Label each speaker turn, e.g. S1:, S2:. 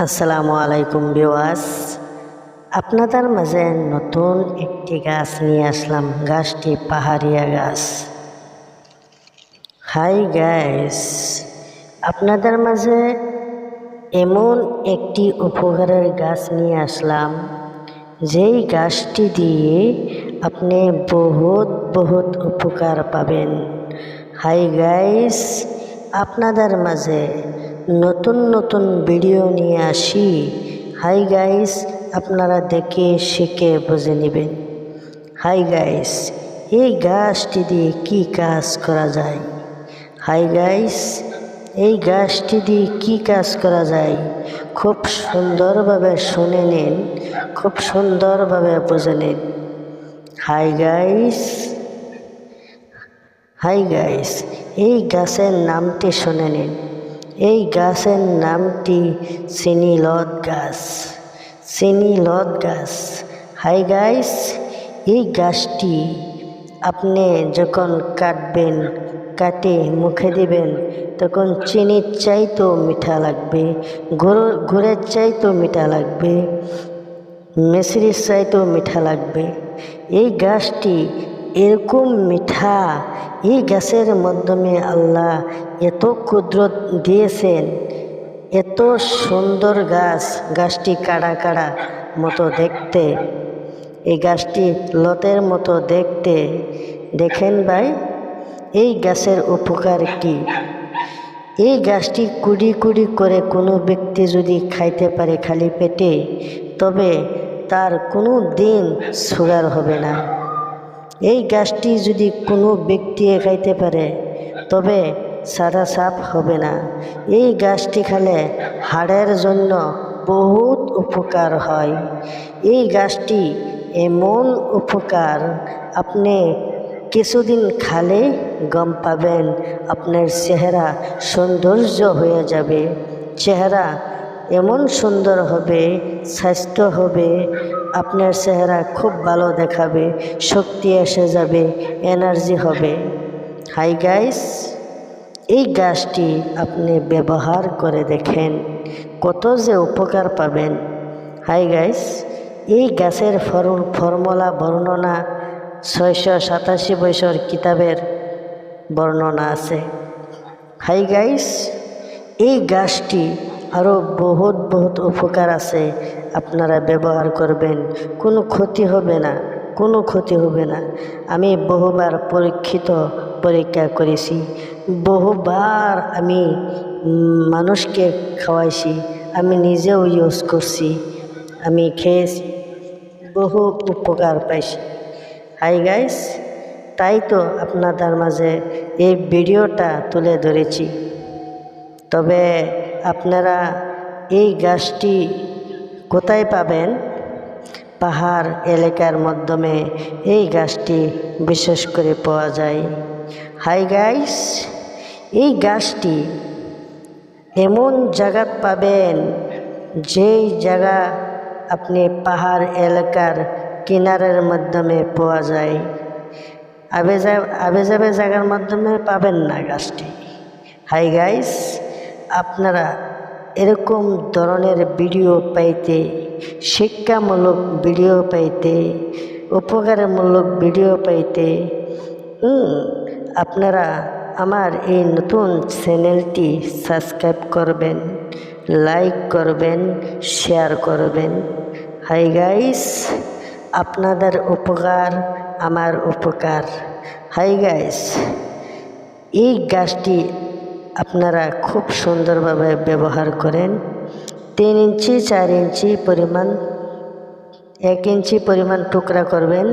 S1: আসসালামু আলাইকুম ভিউয়ার্স, আপনাদের মাঝে নতুন একটি গাছ নিয়ে আসলাম। গাছটি পাহাড়িয়া গাছ। হাই গাইস, আপনাদের মাঝে এমন একটি উপকারের গাছ নিয়ে আসলাম, যেই গাছটি দিয়ে আপনি বহুত উপকার পাবেন। হাই গাইস, আপনাদের মাঝে নতুন ভিডিও নিয়ে আসি। হাই গাইস, আপনারা দেখে শিখে বুঝে নেবেন। হাই গাইস, এই গাছটি দিয়ে কি কাজ করা যায়? হাই গাইস, এই গাছটি দিয়ে কি কাজ করা যায় খুব সুন্দরভাবে শুনে নিন, খুব সুন্দরভাবে বুঝে নিন। হাই গাইস, এই গাছের নামটি শুনে নিন। এই গাছের নামটি চিনিলদ গাছ। চিনিলদ গাছ। হাই গাইস, এই গাছটি আপনি যখন কাটবেন, কাটে মুখে দিবেন, তখন চিনির চাইতেও মিঠা লাগবে, গুড়ের চাইতেও মিঠা লাগবে, মিশ্রির চাইতেও মিঠা লাগবে। এই গাছটি এরকম মিঠা। এই গাছের মাধ্যমে আল্লাহ এত কুদরত দিয়েছেন, এত সুন্দর গাছ। গাছটি কাড়া মতো দেখতে, এই গাছটি লতের মতো দেখতে। দেখেন ভাই, এই গাছের উপকার কি? এই গাছটি কুড়ি করে কোনো ব্যক্তি যদি খাইতে পারে খালি পেটে, তবে তার কোনো দিন সুগার হবে না। এই গাছটি যদি কোনো ব্যক্তি খাইতে পারে, তবে সাদা সাপ হবে না। এই গাছটি খেলে হাড়ের জন্য বহুত উপকার হয়। এই গাছটি এমন উপকার, আপনি কিছুদিন খালে গম পাবেন, আপনার চেহারা সৌন্দর্য হয়ে যাবে। চেহারা এমন সুন্দর হবে, স্বাস্থ্য হবে, আপনার চেহারা খুব ভালো দেখাবে, শক্তি এসে যাবে, এনার্জি হবে। হাই গাইস, এই গাছটি আপনি ব্যবহার করে দেখেন, কত যে উপকার পাবেন। হাই গাইস, এই গাছের ফর্মুলা বর্ণনা 687 বছর কিতাবের বর্ণনা আছে। হাই গাইস, এই গাছটি আরও বহুত উপকার আছে, আপনারা ব্যবহার করবেন, কোনো ক্ষতি হবে না, কোনো ক্ষতি হবে না। আমি বহুবার পরীক্ষা করেছি, বহুবার আমি মানুষকে খাওয়াইছি, আমি নিজেও ইউজ করছি, আমি খেয়েছি, বহু উপকার পাইছি। হাই গাইস, তাই তো আপনাদের মাঝে এই ভিডিওটা তুলে ধরেছি। তবে আপনারা এই গাছটি কোথায় পাবেন? পাহাড় এলাকার মাধ্যমে এই গাছটি বিশেষ করে পাওয়া যায়। হাই গাইস, এই গাছটি এমন জায়গা পাবেন, যেই জায়গা আপনি পাহাড় এলাকার কিনারের মাধ্যমে পাওয়া যায়। আবে যাবে জায়গার মাধ্যমে পাবেন না গাছটি। হাই গাইস, আপনারা এরকম ধরনের ভিডিও পাইতে, শিক্ষামূলক ভিডিও পাইতে, উপকারমূলক ভিডিও পাইতে আপনারা আমার এই নতুন চ্যানেলটি সাবস্ক্রাইব করবেন, লাইক করবেন, শেয়ার করবেন। হাই গাইস, আপনাদের উপকার আমার উপকার। হাই গাইস, এই গাছটি আপনারা খুব সুন্দরভাবে ব্যবহার করেন। 3 ইঞ্চি 4 ইঞ্চি পরিমাণ, 1 ইঞ্চি পরিমাণ টুকরা করবেন,